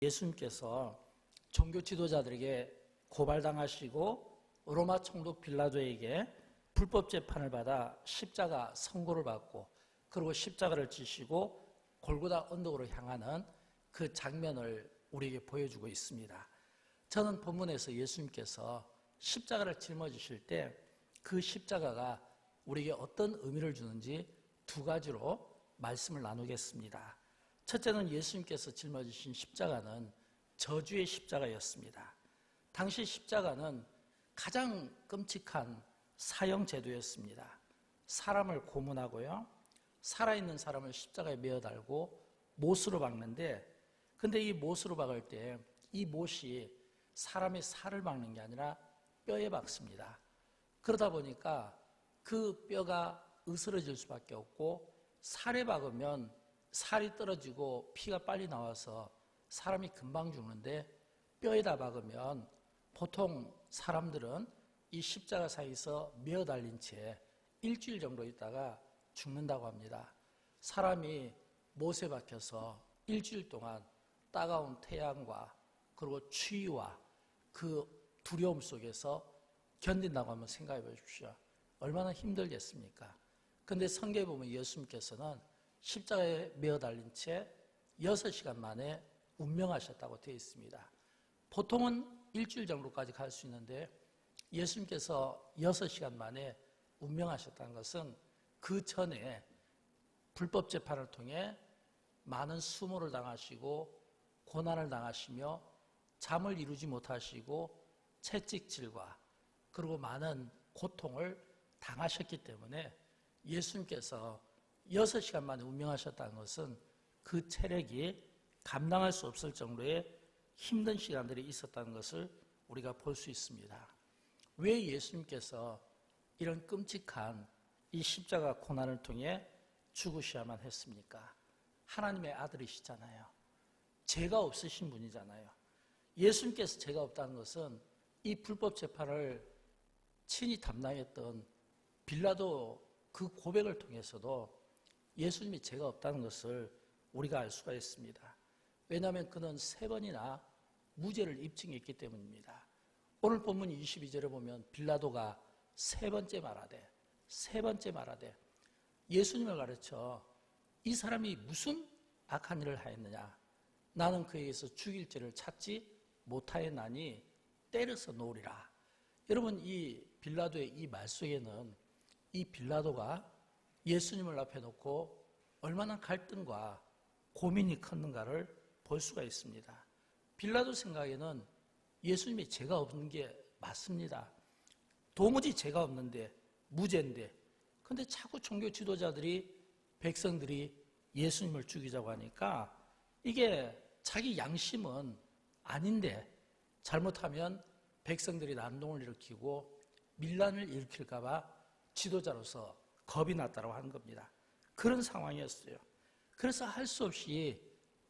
예수님께서 종교 지도자들에게 고발당하시고 로마 총독 빌라도에게 불법 재판을 받아 십자가 선고를 받고 그리고 십자가를 지시고 골고다 언덕으로 향하는 그 장면을 우리에게 보여주고 있습니다. 저는 본문에서 예수님께서 십자가를 짊어지실 때 그 십자가가 우리에게 어떤 의미를 주는지 두 가지로 말씀을 나누겠습니다. 첫째는 예수님께서 짊어지신 십자가는 저주의 십자가였습니다. 당시 십자가는 가장 끔찍한 사형 제도였습니다. 사람을 고문하고요, 살아있는 사람을 십자가에 매어 달고 못으로 박는데, 근데 이 못으로 박을 때 이 못이 사람의 살을 박는 게 아니라 뼈에 박습니다. 그러다 보니까 그 뼈가 으스러질 수밖에 없고, 살에 박으면 살이 떨어지고 피가 빨리 나와서 사람이 금방 죽는데, 뼈에다 박으면 보통 사람들은 이 십자가 사이에서 매어 달린 채 일주일 정도 있다가 죽는다고 합니다. 사람이 못에 박혀서 일주일 동안 따가운 태양과 그리고 추위와 그 두려움 속에서 견딘다고 하면 생각해 보십시오. 얼마나 힘들겠습니까? 그런데 성경에 보면 예수님께서는 십자가에 매어 달린 채 6시간 만에 운명하셨다고 되어 있습니다. 보통은 일주일 정도까지 갈 수 있는데 예수님께서 6시간 만에 운명하셨다는 것은 그 전에 불법 재판을 통해 많은 수모를 당하시고 고난을 당하시며 잠을 이루지 못하시고 채찍질과 그리고 많은 고통을 당하셨기 때문에 예수님께서 6시간 만에 운명하셨다는 것은 그 체력이 감당할 수 없을 정도의 힘든 시간들이 있었다는 것을 우리가 볼 수 있습니다. 왜 예수님께서 이런 끔찍한 이 십자가 고난을 통해 죽으셔야만 했습니까? 하나님의 아들이시잖아요. 죄가 없으신 분이잖아요. 예수님께서 죄가 없다는 것은 이 불법 재판을 친히 담당했던 빌라도 그 고백을 통해서도 예수님이 죄가 없다는 것을 우리가 알 수가 있습니다. 왜냐하면 그는 3번이나 무죄를 입증했기 때문입니다. 오늘 본문 22절에 보면 빌라도가 세 번째 말하되 예수님을 가르쳐 이 사람이 무슨 악한 일을 하였느냐, 나는 그에게서 죽일 죄를 찾지 못하였나니 때려서 놓으리라. 여러분, 이 빌라도의 이 말 속에는 이 빌라도가 예수님을 앞에 놓고 얼마나 갈등과 고민이 컸는가를 볼 수가 있습니다. 빌라도 생각에는 예수님이 죄가 없는 게 맞습니다. 도무지 죄가 없는데, 무죄인데, 근데 자꾸 종교 지도자들이, 백성들이 예수님을 죽이자고 하니까 이게 자기 양심은 아닌데 잘못하면 백성들이 난동을 일으키고 밀란을 일으킬까 봐 지도자로서 겁이 났다고 하는 겁니다. 그런 상황이었어요. 그래서 할 수 없이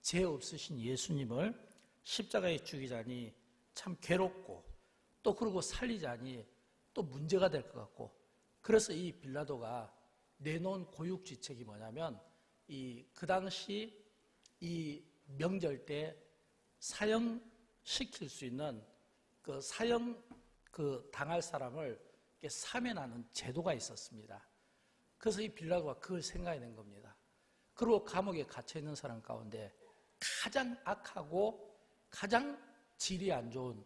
죄 없으신 예수님을 십자가에 죽이자니 참 괴롭고, 또 그러고 살리자니 또 문제가 될 것 같고, 그래서 이 빌라도가 내놓은 고육지책이 뭐냐면, 그 당시 이 명절 때 사형시킬 수 있는 그 사형 당할 사람을 사면하는 제도가 있었습니다. 그래서 이 빌라도가 그걸 생각해낸 겁니다. 그리고 감옥에 갇혀 있는 사람 가운데 가장 악하고 가장 질이 안 좋은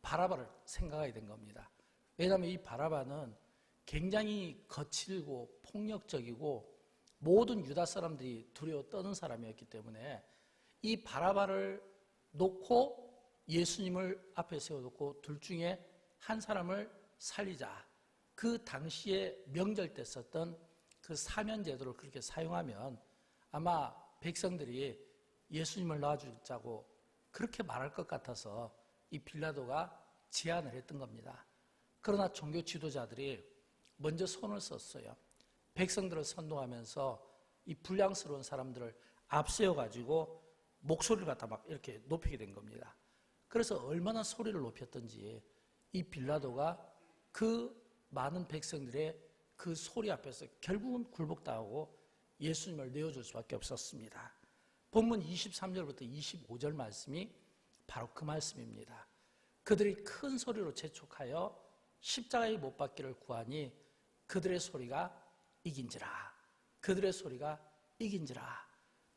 바라바를 생각하게 된 겁니다. 왜냐하면 이 바라바는 굉장히 거칠고 폭력적이고 모든 유다 사람들이 두려워 떠는 사람이었기 때문에 이 바라바를 놓고 예수님을 앞에 세워놓고 둘 중에 한 사람을 살리자. 그 당시에 명절 때 썼던 그 사면 제도를 그렇게 사용하면 아마 백성들이 예수님을 놔주자고 그렇게 말할 것 같아서 이 빌라도가 제안을 했던 겁니다. 그러나 종교 지도자들이 먼저 손을 썼어요. 백성들을 선동하면서 이 불량스러운 사람들을 앞세워가지고 목소리를 갖다 막 이렇게 높이게 된 겁니다. 그래서 얼마나 소리를 높였던지 이 빌라도가 그 많은 백성들의 그 소리 앞에서 결국은 굴복당하고 예수님을 내어줄 수밖에 없었습니다. 본문 23절부터 25절 말씀이 바로 그 말씀입니다. 그들이 큰 소리로 재촉하여 십자가에 못 박기를 구하니 그들의 소리가 이긴지라. 그들의 소리가 이긴지라.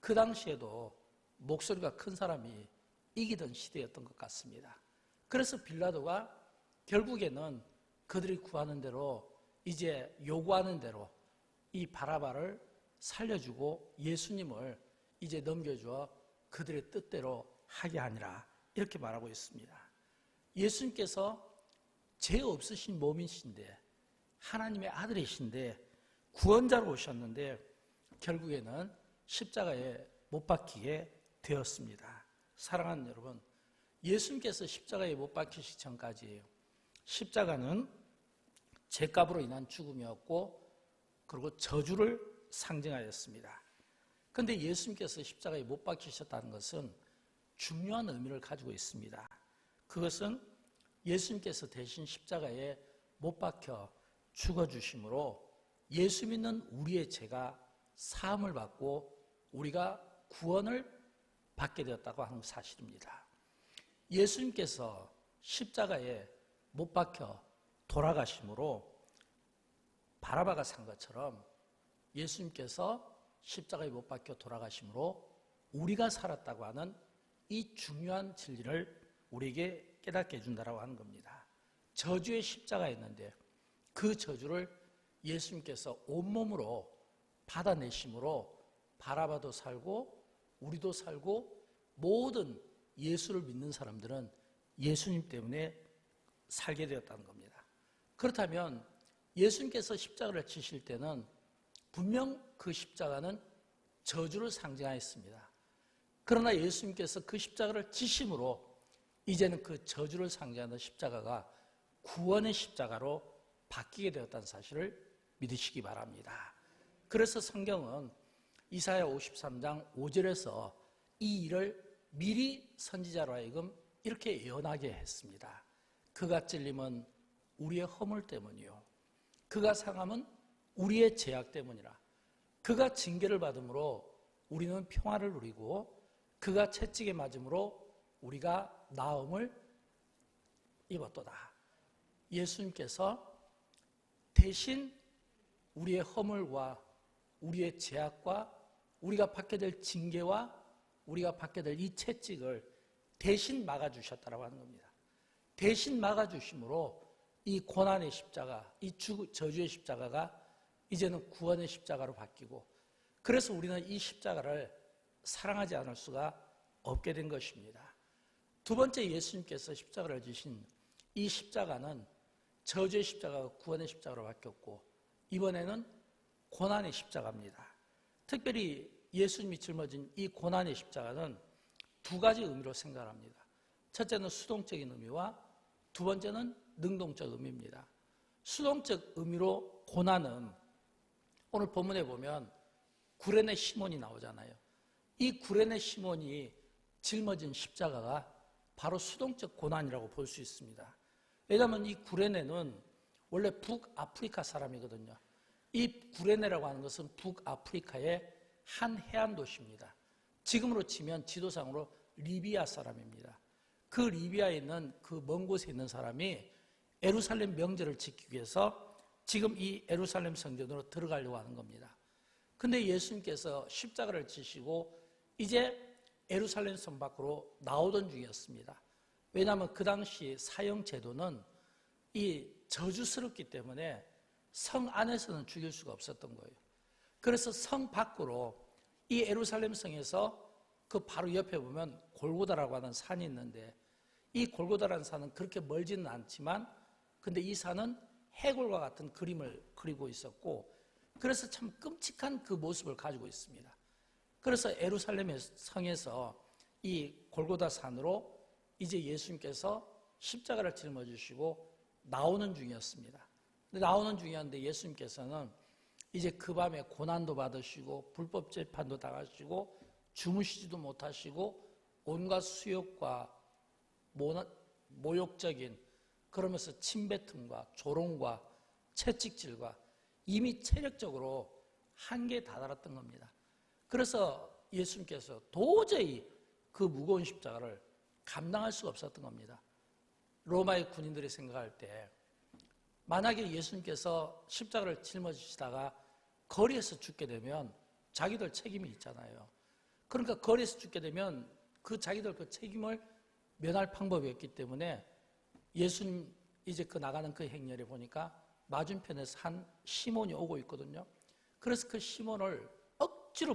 그 당시에도 목소리가 큰 사람이 이기던 시대였던 것 같습니다. 그래서 빌라도가 결국에는 그들이 구하는 대로, 이제 요구하는 대로 이 바라바를 살려주고 예수님을 이제 넘겨주어 그들의 뜻대로 하게 하니라, 이렇게 말하고 있습니다. 예수님께서 죄 없으신 몸이신데, 하나님의 아들이신데, 구원자로 오셨는데 결국에는 십자가에 못 박히게 되었습니다. 사랑하는 여러분, 예수님께서 십자가에 못 박히시기 전까지 십자가는 죄값으로 인한 죽음이었고, 그리고 저주를 상징하였습니다. 그런데 예수님께서 십자가에 못 박히셨다는 것은 중요한 의미를 가지고 있습니다. 그것은 예수님께서 대신 십자가에 못 박혀 죽어주심으로 예수 믿는 우리의 죄가 사함을 받고 우리가 구원을 받게 되었다고 하는 사실입니다. 예수님께서 십자가에 못 박혀 돌아가심으로 바라바가 산 것처럼 예수님께서 십자가에 못 박혀 돌아가심으로 우리가 살았다고 하는 이 중요한 진리를 우리에게 깨닫게 해준다고 하는 겁니다. 저주의 십자가였는데 그 저주를 예수님께서 온몸으로 받아내심으로 바라바도 살고 우리도 살고 모든 예수를 믿는 사람들은 예수님 때문에 살게 되었다는 겁니다. 그렇다면 예수님께서 십자가를 지실 때는 분명 그 십자가는 저주를 상징하였습니다. 그러나 예수님께서 그 십자가를 지심으로 이제는 그 저주를 상징하는 십자가가 구원의 십자가로 바뀌게 되었다는 사실을 믿으시기 바랍니다. 그래서 성경은 이사야 53장 5절에서 이 일을 미리 선지자로 하여금 이렇게 예언하게 했습니다. 그가 찔림은 우리의 허물 때문이요, 그가 상함은 우리의 죄악 때문이라. 그가 징계를 받음으로 우리는 평화를 누리고 그가 채찍에 맞음으로 우리가 나음을 입었도다. 예수님께서 대신 우리의 허물과 우리의 죄악과 우리가 받게 될 징계와 우리가 받게 될 이 채찍을 대신 막아주셨다고 하는 겁니다. 대신 막아주심으로 이 고난의 십자가, 이 저주의 십자가가 이제는 구원의 십자가로 바뀌고, 그래서 우리는 이 십자가를 사랑하지 않을 수가 없게 된 것입니다. 두 번째, 예수님께서 십자가를 지신 이 십자가는 저주의 십자가가 구원의 십자가로 바뀌었고, 이번에는 고난의 십자가입니다. 특별히 예수님이 짊어진 이 고난의 십자가는 두 가지 의미로 생각합니다. 첫째는 수동적인 의미와 두 번째는 능동적 의미입니다. 수동적 의미로 고난은 오늘 본문에 보면 구레네 시몬이 나오잖아요. 이 구레네 시몬이 짊어진 십자가가 바로 수동적 고난이라고 볼 수 있습니다. 왜냐하면 이 구레네는 원래 북아프리카 사람이거든요. 이 구레네라고 하는 것은 북아프리카의 한 해안 도시입니다. 지금으로 치면 지도상으로 리비아 사람입니다. 그 리비아에 있는 그 먼 곳에 있는 사람이 예루살렘 명절을 지키기 위해서 지금 이 예루살렘 성전으로 들어가려고 하는 겁니다. 근데 예수님께서 십자가를 지시고 이제 예루살렘 성 밖으로 나오던 중이었습니다. 왜냐하면 그 당시 사형 제도는 이 저주스럽기 때문에 성 안에서는 죽일 수가 없었던 거예요. 그래서 성 밖으로 이 예루살렘 성에서 그 바로 옆에 보면 골고다라고 하는 산이 있는데, 이 골고다라는 산은 그렇게 멀지는 않지만 근데 이 산은 해골과 같은 그림을 그리고 있었고, 그래서 참 끔찍한 그 모습을 가지고 있습니다. 그래서 예루살렘 성에서 이 골고다 산으로 이제 예수님께서 십자가를 짊어지시고 나오는 중이었습니다. 근데 나오는 중이었는데 예수님께서는 이제 그 밤에 고난도 받으시고 불법 재판도 당하시고 주무시지도 못하시고 온갖 수욕과 모욕적인, 그러면서 침뱉음과 조롱과 채찍질과 이미 체력적으로 한계에 다다랐던 겁니다. 그래서 예수님께서 도저히 그 무거운 십자가를 감당할 수가 없었던 겁니다. 로마의 군인들이 생각할 때 만약에 예수님께서 십자가를 짊어지시다가 거리에서 죽게 되면 자기들 책임이 있잖아요. 그러니까 거리에서 죽게 되면 그 자기들 그 책임을 면할 방법이 없기 때문에 예수님 이제 그 나가는 그 행렬에 보니까 맞은편에서 한 시몬이 오고 있거든요. 그래서 그 시몬을 억지로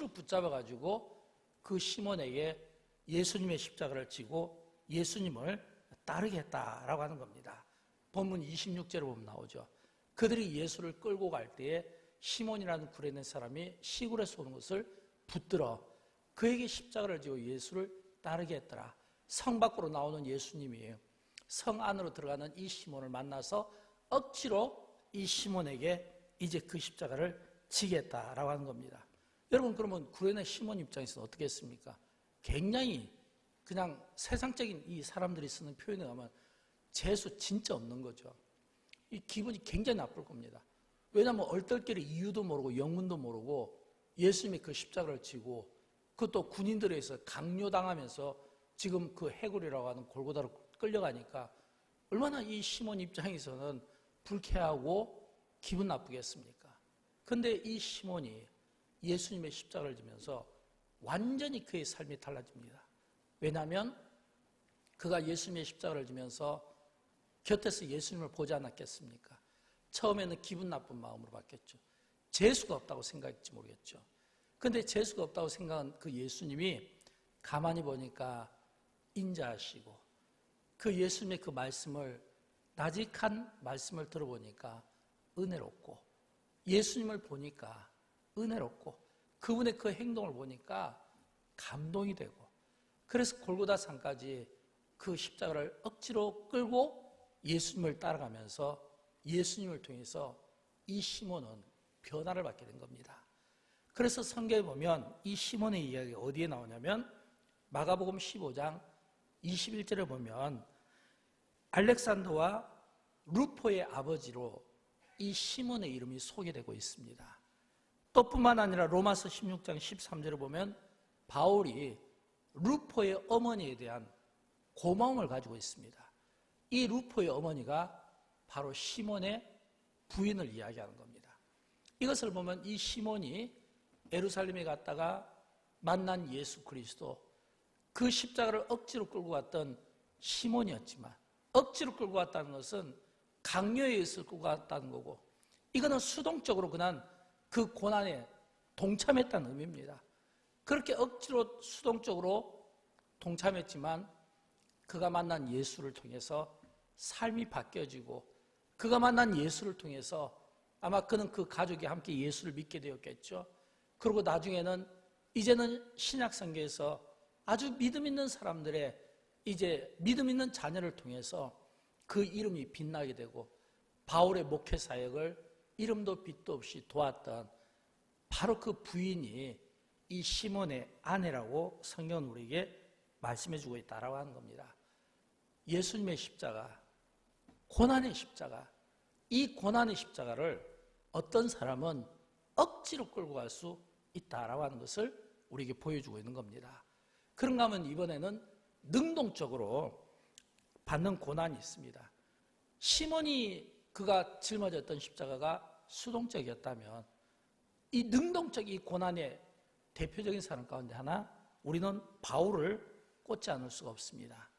붙잡아가지고 그 시몬에게 예수님의 십자가를 지고 예수님을 따르겠다라고 하는 겁니다. 본문 26절에 보면 나오죠. 그들이 예수를 끌고 갈 때에 시몬이라는 굴에 있는 사람이 시골에서 오는 것을 붙들어 그에게 십자가를 지고 예수를 따르게 했더라. 성 밖으로 나오는 예수님이 성 안으로 들어가는 이 시몬을 만나서 억지로 이 시몬에게 이제 그 십자가를 지겠다라고 하는 겁니다. 여러분, 그러면 굴에 있는 시몬 입장에서는 어떻게 했습니까? 굉장히 그냥 세상적인 이 사람들이 쓰는 표현에 가면 재수 진짜 없는 거죠. 이 기분이 굉장히 나쁠 겁니다. 왜냐하면 얼떨결에 이유도 모르고 영문도 모르고 예수님이 그 십자가를 지고 그것도 군인들에 의해서 강요당하면서 지금 그 해골이라고 하는 골고다로 끌려가니까 얼마나 이 시몬 입장에서는 불쾌하고 기분 나쁘겠습니까? 근데 이 시몬이 예수님의 십자가를 지면서 완전히 그의 삶이 달라집니다. 왜냐하면 그가 예수님의 십자가를 지면서 곁에서 예수님을 보지 않았겠습니까? 처음에는 기분 나쁜 마음으로 바뀌었죠. 재수가 없다고 생각했지 모르겠죠. 근데 재수가 없다고 생각한 그 예수님이 가만히 보니까 인자하시고 그 예수님의 그 말씀을 나직한 말씀을 들어보니까 은혜롭고 예수님을 보니까 은혜롭고 그분의 그 행동을 보니까 감동이 되고 그래서 골고다 산까지 그 십자가를 억지로 끌고 예수님을 따라가면서 예수님을 통해서 이 시몬은 변화를 받게 된 겁니다. 그래서 성경에 보면 이 시몬의 이야기가 어디에 나오냐면 마가복음 15장 21절에 보면 알렉산더와 루포의 아버지로 이 시몬의 이름이 소개되고 있습니다. 또 뿐만 아니라 로마서 16장 13절에 보면 바울이 루포의 어머니에 대한 고마움을 가지고 있습니다. 이 루포의 어머니가 바로 시몬의 부인을 이야기하는 겁니다. 이것을 보면 이 시몬이 예루살렘에 갔다가 만난 예수 그리스도, 그 십자가를 억지로 끌고 왔던 시몬이었지만 억지로 끌고 왔다는 것은 강요에 의해서 끌고 왔다는 거고 이거는 수동적으로 그냥 그 고난에 동참했다는 의미입니다. 그렇게 억지로 수동적으로 동참했지만 그가 만난 예수를 통해서 삶이 바뀌어지고 그가 만난 예수를 통해서 아마 그는 그 가족이 함께 예수를 믿게 되었겠죠. 그리고 나중에는 이제는 신약성경에서 아주 믿음 있는 사람들의 이제 믿음 있는 자녀를 통해서 그 이름이 빛나게 되고 바울의 목회 사역을 이름도 빛도 없이 도왔던 바로 그 부인이 이 시몬의 아내라고 성경은 우리에게 말씀해주고 있다라고 하는 겁니다. 예수님의 십자가, 고난의 십자가, 이 고난의 십자가를 어떤 사람은 억지로 끌고 갈 수 있다라고 하는 것을 우리에게 보여주고 있는 겁니다. 그런가 하면 이번에는 능동적으로 받는 고난이 있습니다. 시몬이 그가 짊어졌던 십자가가 수동적이었다면 이 능동적 이 고난의 대표적인 사람 가운데 하나 우리는 바울을 꽂지 않을 수가 없습니다.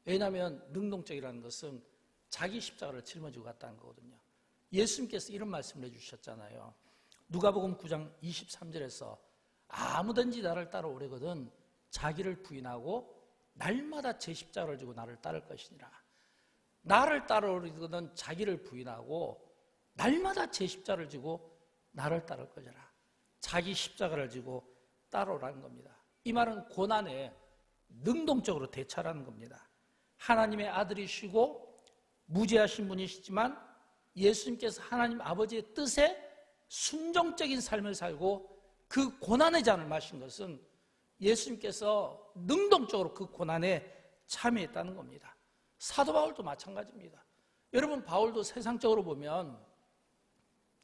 왜냐하면 능동적이라는 것은 자기 십자가를 짊어지고 갔다는 거거든요. 예수님께서 이런 말씀을 해주셨잖아요. 누가복음 9장 23절에서 아무든지 나를 따라오려거든 자기를 부인하고 날마다 제 십자가를 지고 나를 따를 것이니라. 나를 따라오려거든 자기를 부인하고 날마다 제 십자가를 지고 나를 따를 것이라. 자기 십자가를 지고 따라오라는 겁니다. 이 말은 고난에 능동적으로 대처하라는 겁니다. 하나님의 아들이시고 무죄하신 분이시지만 예수님께서 하나님 아버지의 뜻에 순종적인 삶을 살고 그 고난의 잔을 마신 것은 예수님께서 능동적으로 그 고난에 참여했다는 겁니다. 사도 바울도 마찬가지입니다. 여러분, 바울도 세상적으로 보면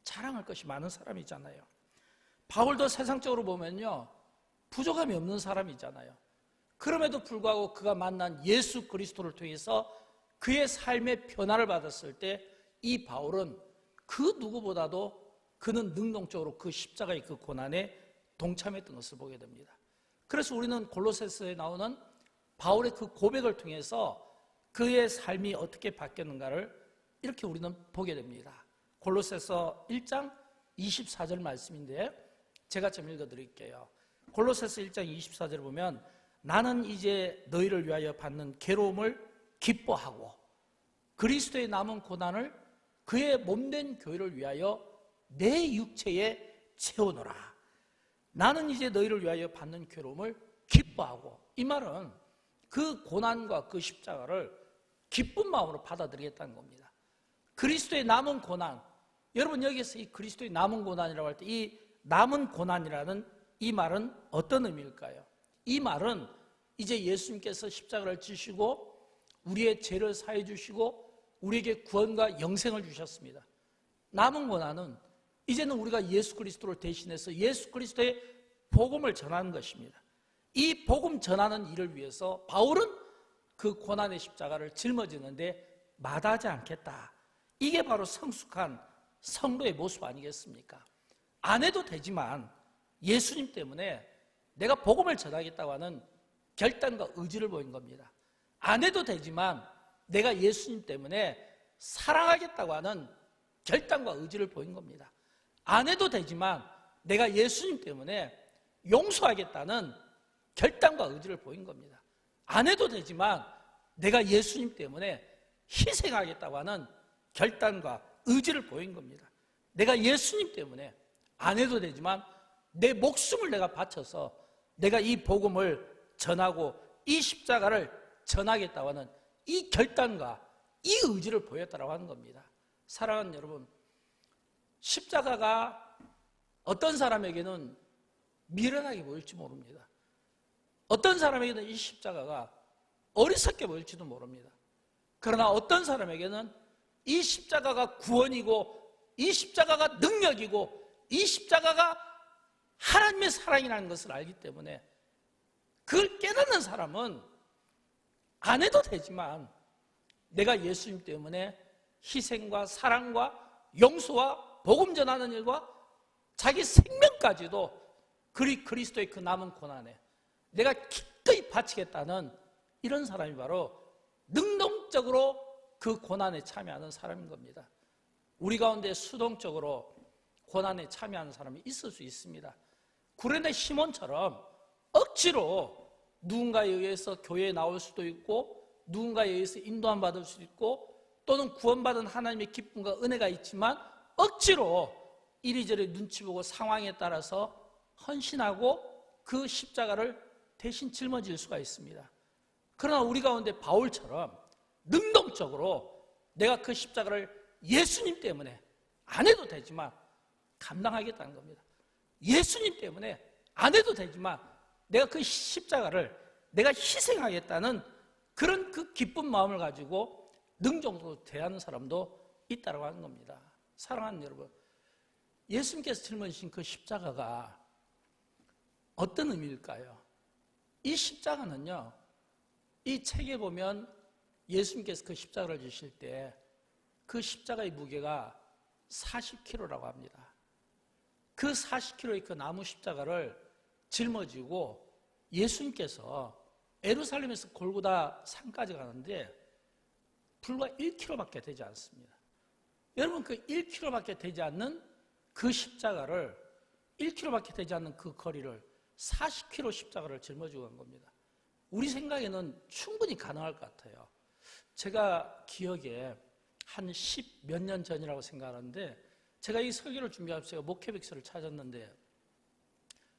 자랑할 것이 많은 사람이잖아요. 바울도 세상적으로 보면요 부족함이 없는 사람이잖아요. 그럼에도 불구하고 그가 만난 예수 그리스도를 통해서 그의 삶의 변화를 받았을 때 이 바울은 그 누구보다도 그는 능동적으로 그 십자가의 그 고난에 동참했던 것을 보게 됩니다. 그래서 우리는 골로새서에 나오는 바울의 그 고백을 통해서 그의 삶이 어떻게 바뀌었는가를 이렇게 우리는 보게 됩니다. 골로새서 1장 24절 말씀인데 제가 좀 읽어드릴게요. 골로새서 1장 24절을 보면 나는 이제 너희를 위하여 받는 괴로움을 기뻐하고 그리스도의 남은 고난을 그의 몸된 교회를 위하여 내 육체에 채우노라. 나는 이제 너희를 위하여 받는 괴로움을 기뻐하고, 이 말은 그 고난과 그 십자가를 기쁜 마음으로 받아들이겠다는 겁니다. 그리스도의 남은 고난, 여러분 여기서 이 그리스도의 남은 고난이라고 할 때 이 남은 고난이라는 이 말은 어떤 의미일까요? 이 말은 이제 예수님께서 십자가를 지시고 우리의 죄를 사해 주시고 우리에게 구원과 영생을 주셨습니다. 남은 고난은 이제는 우리가 예수 그리스도를 대신해서 예수 그리스도의 복음을 전하는 것입니다. 이 복음 전하는 일을 위해서 바울은 그 고난의 십자가를 짊어지는데 마다하지 않겠다. 이게 바로 성숙한 성도의 모습 아니겠습니까? 안 해도 되지만 예수님 때문에 내가 복음을 전하겠다고 하는 결단과 의지를 보인 겁니다. 안 해도 되지만 내가 예수님 때문에 사랑하겠다고 하는 결단과 의지를 보인 겁니다. 안 해도 되지만 내가 예수님 때문에 용서하겠다는 결단과 의지를 보인 겁니다. 안 해도 되지만 내가 예수님 때문에 희생하겠다고 하는 결단과 의지를 보인 겁니다. 내가 예수님 때문에 안 해도 되지만 내 목숨을 내가 바쳐서 내가 이 복음을 전하고 이 십자가를 전하겠다고 하는 이 결단과 이 의지를 보였다고 하는 겁니다. 사랑하는 여러분, 십자가가 어떤 사람에게는 미련하게 보일지 모릅니다. 어떤 사람에게는 이 십자가가 어리석게 보일지도 모릅니다. 그러나 어떤 사람에게는 이 십자가가 구원이고 이 십자가가 능력이고 이 십자가가 하나님의 사랑이라는 것을 알기 때문에 그걸 깨닫는 사람은 안 해도 되지만 내가 예수님 때문에 희생과 사랑과 용서와 복음 전하는 일과 자기 생명까지도 그리스도의 그 남은 고난에 내가 기꺼이 바치겠다는 이런 사람이 바로 능동적으로 그 고난에 참여하는 사람인 겁니다. 우리 가운데 수동적으로 고난에 참여하는 사람이 있을 수 있습니다. 구레네 시몬처럼 억지로 누군가에 의해서 교회에 나올 수도 있고 누군가에 의해서 인도함 받을 수도 있고 또는 구원받은 하나님의 기쁨과 은혜가 있지만 억지로 이리저리 눈치 보고 상황에 따라서 헌신하고 그 십자가를 대신 짊어질 수가 있습니다. 그러나 우리 가운데 바울처럼 능동적으로 내가 그 십자가를 예수님 때문에 안 해도 되지만 감당하겠다는 겁니다. 예수님 때문에 안 해도 되지만 내가 그 십자가를 내가 희생하겠다는 그런 그 기쁜 마음을 가지고 능동적으로 대하는 사람도 있다고 하는 겁니다. 사랑하는 여러분, 예수님께서 짊어지신 그 십자가가 어떤 의미일까요? 이 십자가는요, 이 책에 보면 예수님께서 그 십자가를 지실 때 그 십자가의 무게가 40kg라고 합니다. 그 40kg의 그 나무 십자가를 짊어지고 예수님께서 예루살렘에서 골고다 산까지 가는데 불과 1km밖에 되지 않습니다. 여러분, 그 1km밖에 되지 않는 그 십자가를 1km밖에 되지 않는 그 거리를 40km 십자가를 짊어지고 간 겁니다. 우리 생각에는 충분히 가능할 것 같아요. 제가 기억에 한 10 몇 년 전이라고 생각하는데 제가 이 설교를 준비하면서 제가 목회백서를 찾았는데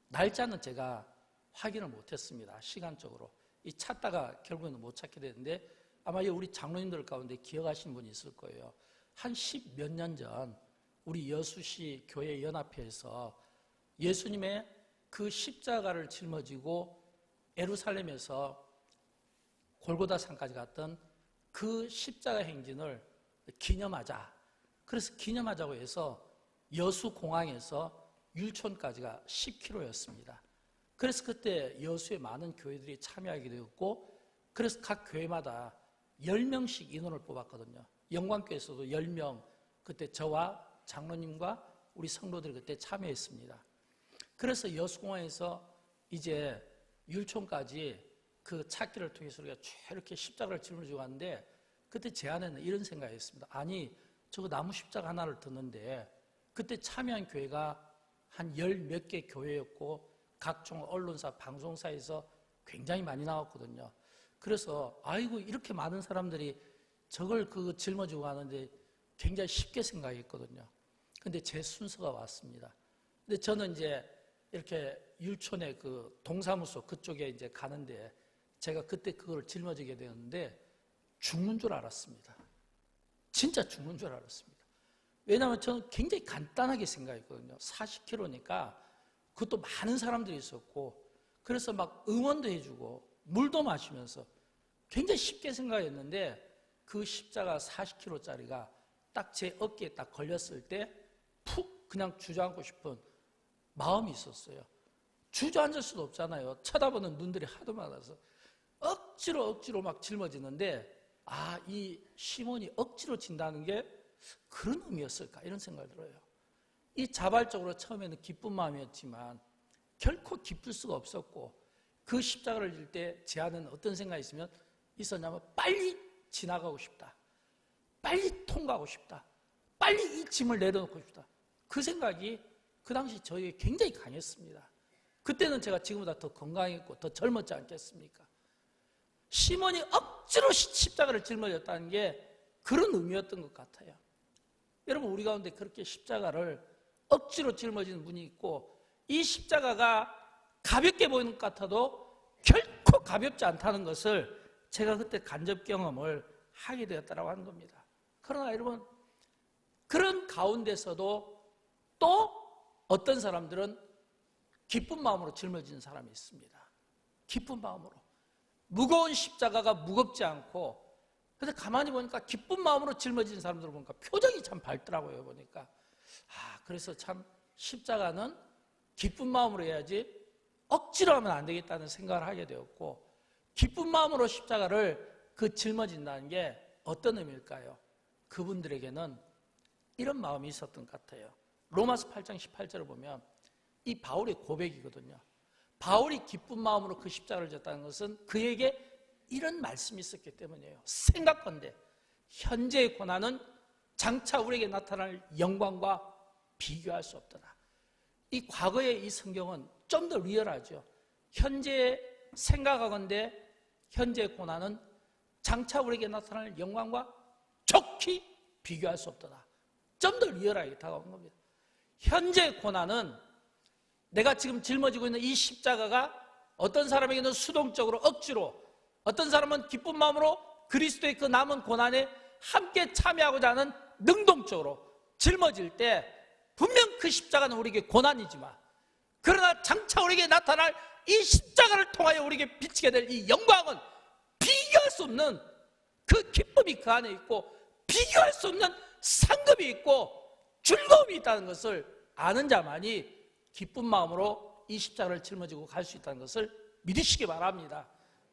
날짜는 제가 확인을 못했습니다. 시간적으로. 이 찾다가 결국에는 못 찾게 되는데 아마 우리 장로님들 가운데 기억하시는 분이 있을 거예요. 한 10 몇 년 전 우리 여수시 교회 연합회에서 예수님의 그 십자가를 짊어지고 예루살렘에서 골고다 산까지 갔던 그 십자가 행진을 기념하자. 그래서 기념하자고 해서 여수공항에서 율촌까지가 10km였습니다. 그래서 그때 여수에 많은 교회들이 참여하게 되었고, 그래서 각 교회마다 10명씩 인원을 뽑았거든요. 영광교회에서도 10명, 그때 저와 장로님과 우리 성도들이 그때 참여했습니다. 그래서 여수공항에서 이제 율촌까지 그 찾기를 통해서 우리가 이렇게 십자가를 짊어지고 갔는데, 그때 제 안에는 이런 생각이 있습니다. 아니, 저거 나무 십자가 하나를 듣는데 그때 참여한 교회가 한 10몇 개 교회였고 각종 언론사, 방송사에서 굉장히 많이 나왔거든요. 그래서 아이고, 이렇게 많은 사람들이 저걸 짊어지고 가는데 굉장히 쉽게 생각했거든요. 근데 제 순서가 왔습니다. 근데 저는 이제 이렇게 율촌의 그 동사무소 그쪽에 이제 가는데, 제가 그때 그걸 짊어지게 되었는데 죽는 줄 알았습니다. 진짜 죽는 줄 알았습니다. 왜냐하면 저는 굉장히 간단하게 생각했거든요. 40km니까 그것도 많은 사람들이 있었고, 그래서 막 응원도 해주고 물도 마시면서 굉장히 쉽게 생각했는데, 그 십자가 40kg짜리가 딱 제 어깨에 딱 걸렸을 때 푹 그냥 주저앉고 싶은 마음이 있었어요. 주저앉을 수도 없잖아요. 쳐다보는 눈들이 하도 많아서 억지로 막 짊어지는데, 아, 이 시몬이 억지로 진다는 게 그런 의미였을까, 이런 생각이 들어요. 이 자발적으로 처음에는 기쁜 마음이었지만 결코 기쁠 수가 없었고, 그 십자가를 질 때 제 안에는 어떤 생각이 있었냐면 빨리 지나가고 싶다, 빨리 통과하고 싶다, 빨리 이 짐을 내려놓고 싶다. 그 생각이 그 당시 저에게 굉장히 강했습니다. 그때는 제가 지금보다 더 건강했고 더 젊었지 않겠습니까? 시몬이 억지로 십자가를 짊어졌다는 게 그런 의미였던 것 같아요. 여러분, 우리 가운데 그렇게 십자가를 억지로 짊어지는 분이 있고, 이 십자가가 가볍게 보이는 것 같아도 결코 가볍지 않다는 것을 제가 그때 간접 경험을 하게 되었다고 하는 겁니다. 그러나 여러분, 그런 가운데서도 또 어떤 사람들은 기쁜 마음으로 짊어지는 사람이 있습니다. 기쁜 마음으로. 무거운 십자가가 무겁지 않고, 근데 가만히 보니까 기쁜 마음으로 짊어지는 사람들을 보니까 표정이 참 밝더라고요. 보니까 그래서 참 십자가는 기쁜 마음으로 해야지 억지로 하면 안 되겠다는 생각을 하게 되었고, 기쁜 마음으로 십자가를 짊어진다는 게 어떤 의미일까요? 그분들에게는 이런 마음이 있었던 것 같아요. 로마서 8장 18절을 보면 이 바울의 고백이거든요. 바울이 기쁜 마음으로 그 십자가를 졌다는 것은 그에게 이런 말씀이 있었기 때문이에요. 생각건대 현재의 고난은 장차 우리에게 나타날 영광과 비교할 수 없더라. 이 과거의 이 성경은 좀 더 리얼하죠. 현재 생각하건대 현재의 고난은 장차 우리에게 나타날 영광과 좋게 비교할 수 없더라. 좀 더 리얼하게 다가온 겁니다. 현재의 고난은 내가 지금 짊어지고 있는 이 십자가가 어떤 사람에게는 수동적으로 억지로, 어떤 사람은 기쁜 마음으로 그리스도의 그 남은 고난에 함께 참여하고자 하는 능동적으로 짊어질 때 분명 그 십자가는 우리에게 고난이지만, 그러나 장차 우리에게 나타날 이 십자가를 통하여 우리에게 비치게 될 이 영광은 비교할 수 없는 그 기쁨이 그 안에 있고, 비교할 수 없는 상급이 있고 즐거움이 있다는 것을 아는 자만이 기쁜 마음으로 이 십자가를 짊어지고 갈 수 있다는 것을 믿으시기 바랍니다.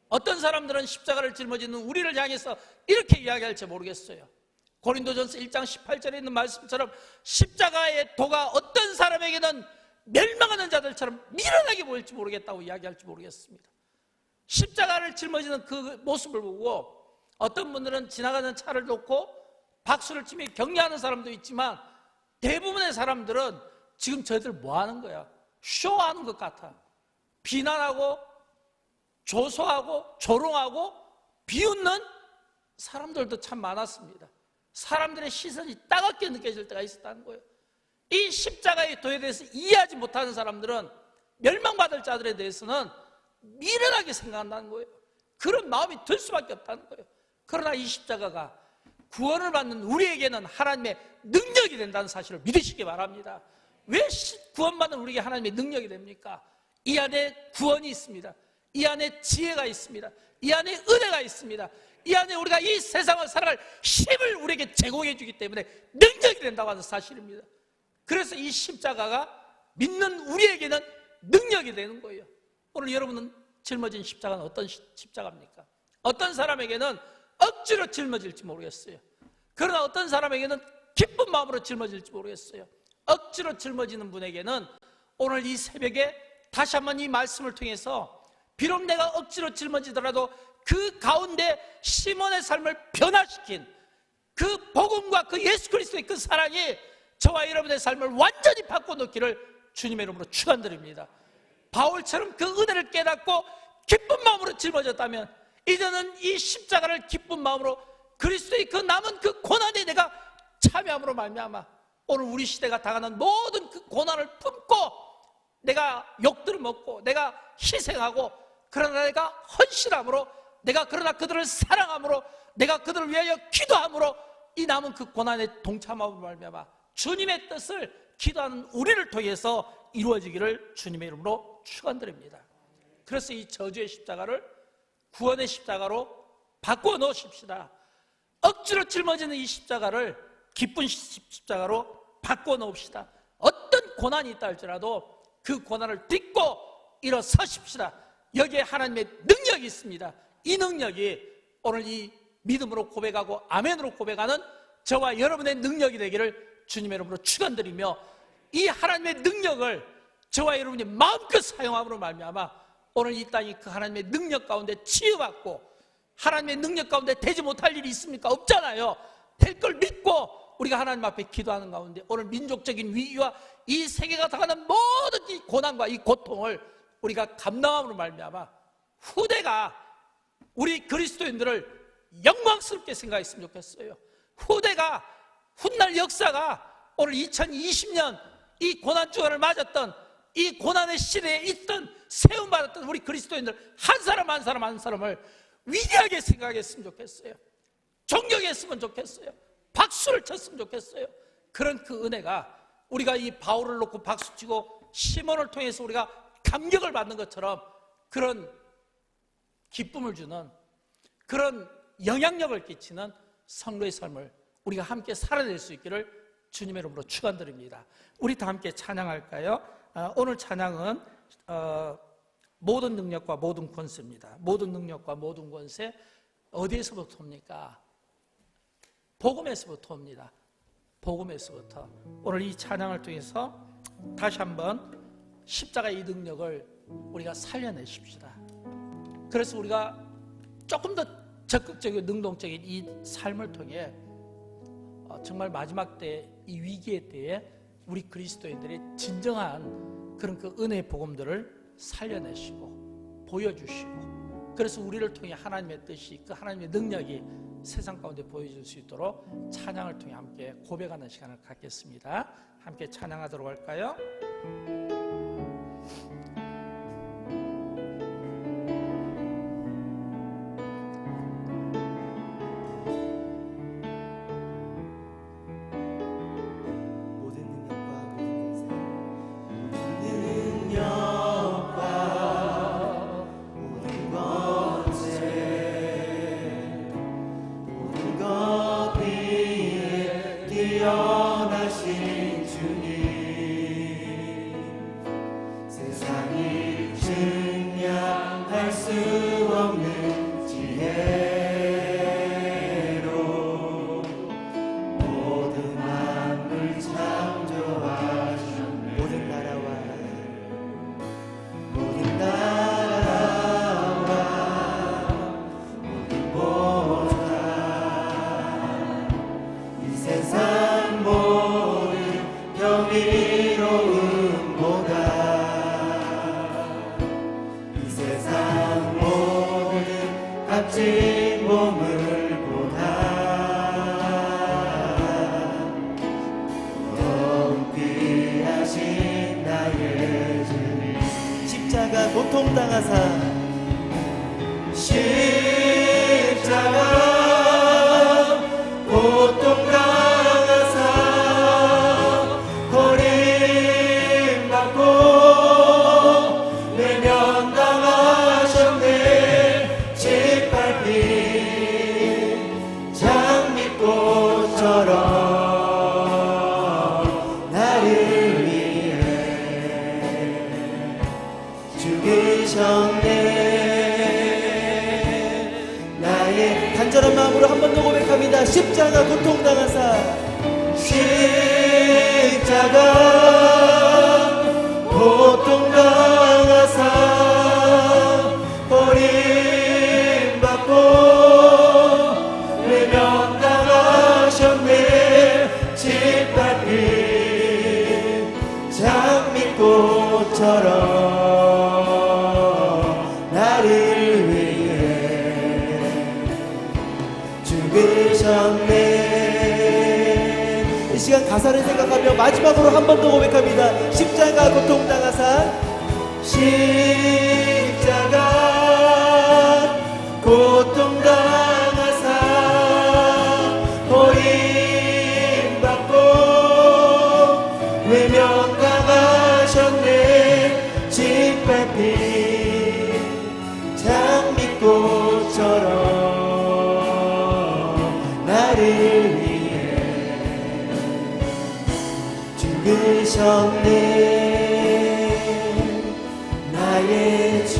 어떤 사람들은 십자가를 짊어지는 우리를 향해서 이렇게 이야기할지 모르겠어요. 고린도전서 1장 18절에 있는 말씀처럼 십자가의 도가 어떤 사람에게는 멸망하는 자들처럼 미련하게 보일지 모르겠다고 이야기할지 모르겠습니다. 십자가를 짊어지는 그 모습을 보고 어떤 분들은 지나가는 차를 놓고 박수를 치며 격려하는 사람도 있지만, 대부분의 사람들은 지금 저희들 뭐 하는 거야? 쇼하는 것 같아. 비난하고 조소하고 조롱하고 비웃는 사람들도 참 많았습니다. 사람들의 시선이 따갑게 느껴질 때가 있었다는 거예요. 이 십자가의 도에 대해서 이해하지 못하는 사람들은, 멸망받을 자들에 대해서는 미련하게 생각한다는 거예요. 그런 마음이 들 수밖에 없다는 거예요. 그러나 이 십자가가 구원을 받는 우리에게는 하나님의 능력이 된다는 사실을 믿으시기 바랍니다. 왜 구원받는 우리에게 하나님의 능력이 됩니까? 이 안에 구원이 있습니다. 이 안에 지혜가 있습니다. 이 안에 은혜가 있습니다. 이 안에 우리가 이 세상을 살아갈 힘을 우리에게 제공해 주기 때문에 능력이 된다고 하는 사실입니다. 그래서 이 십자가가 믿는 우리에게는 능력이 되는 거예요. 오늘 여러분은 짊어진 십자가는 어떤 십자가입니까? 어떤 사람에게는 억지로 짊어질지 모르겠어요. 그러나 어떤 사람에게는 기쁜 마음으로 짊어질지 모르겠어요. 억지로 짊어지는 분에게는 오늘 이 새벽에 다시 한번 이 말씀을 통해서 비록 내가 억지로 짊어지더라도 그 가운데 시몬의 삶을 변화시킨 그 복음과 그 예수 그리스도의 그 사랑이 저와 여러분의 삶을 완전히 바꿔놓기를 주님의 이름으로 축원드립니다. 바울처럼 그 은혜를 깨닫고 기쁜 마음으로 짊어졌다면 이제는 이 십자가를 기쁜 마음으로 그리스도의 그 남은 그 고난에 내가 참여함으로 말미암아 오늘 우리 시대가 당하는 모든 그 고난을 품고 내가 욕들을 먹고 내가 희생하고 그러나 내가 헌신함으로 내가 그러나 그들을 사랑함으로 내가 그들을 위하여 기도함으로 이 남은 그 고난에 동참함으로 말미암아 주님의 뜻을 기도하는 우리를 통해서 이루어지기를 주님의 이름으로 축원드립니다. 그래서 이 저주의 십자가를 구원의 십자가로 바꿔 놓으십시다. 억지로 짊어지는 이 십자가를 기쁜 십자가로 바꿔 놓읍시다. 어떤 고난이 있다 할지라도 그 고난을 딛고 일어서십시다. 여기에 하나님의 능력이 있습니다. 이 능력이 오늘 이 믿음으로 고백하고 아멘으로 고백하는 저와 여러분의 능력이 되기를 주님의 이름으로 축원드리며 이 하나님의 능력을 저와 여러분이 마음껏 사용함으로 말미암아 오늘 이 땅이 그 하나님의 능력 가운데 치유받고 하나님의 능력 가운데 되지 못할 일이 있습니까? 없잖아요. 될 걸 믿고 우리가 하나님 앞에 기도하는 가운데 오늘 민족적인 위기와 이 세계가 당하는 모든 이 고난과 이 고통을 우리가 감당함으로 말미암아 후대가 우리 그리스도인들을 영광스럽게 생각했으면 좋겠어요. 후대가 훗날 역사가 오늘 2020년 이 고난주간을 맞았던 이 고난의 시대에 있던 세움받았던 우리 그리스도인들 한 사람 한 사람 한 사람을 위대하게 생각했으면 좋겠어요. 존경했으면 좋겠어요. 박수를 쳤으면 좋겠어요. 그런 그 은혜가 우리가 이 바울을 놓고 박수치고 시몬을 통해서 우리가 감격을 받는 것처럼 그런 기쁨을 주는 그런 영향력을 끼치는 성도의 삶을 우리가 함께 살아낼 수 있기를 주님의 이름으로 축원드립니다. 우리 다 함께 찬양할까요? 오늘 찬양은 모든 능력과 모든 권세입니다. 모든 능력과 모든 권세 어디에서부터 옵니까? 복음에서부터 옵니다. 복음에서부터. 오늘 이 찬양을 통해서 다시 한번 십자가의 이 능력을 우리가 살려내십시다. 그래서 우리가 조금 더 적극적이고 능동적인 이 삶을 통해 정말 마지막 때 이 위기의 때에 우리 그리스도인들의 진정한 그런 그 은혜의 복음들을 살려내시고 보여주시고 그래서 우리를 통해 하나님의 뜻이 그 하나님의 능력이 세상 가운데 보여줄 수 있도록 찬양을 통해 함께 고백하는 시간을 갖겠습니다. 함께 찬양하도록 할까요? 고통당하사 십자가 고통당하사 버림받고 외면당하셨네. 짓밟힌 장미꽃처럼 나를 위해 죽으셨네. 위해 간절한 마음으로 한 번 더 고백합니다. 십자가 고통당하사 십자가 고통당하사 버림받고 외면당하셨네. 짓밟힌 장미꽃처럼 나를 위해 죽으셨네. 이 시간 가사를 생각하며 마지막으로 한 번 더 고백합니다. 십자가 고통당하사 십자가 고통당하사 버림받고 외면당하셨네. 짓밟힌 장미꽃처럼 나를 위해 죽으셨네. 나의 주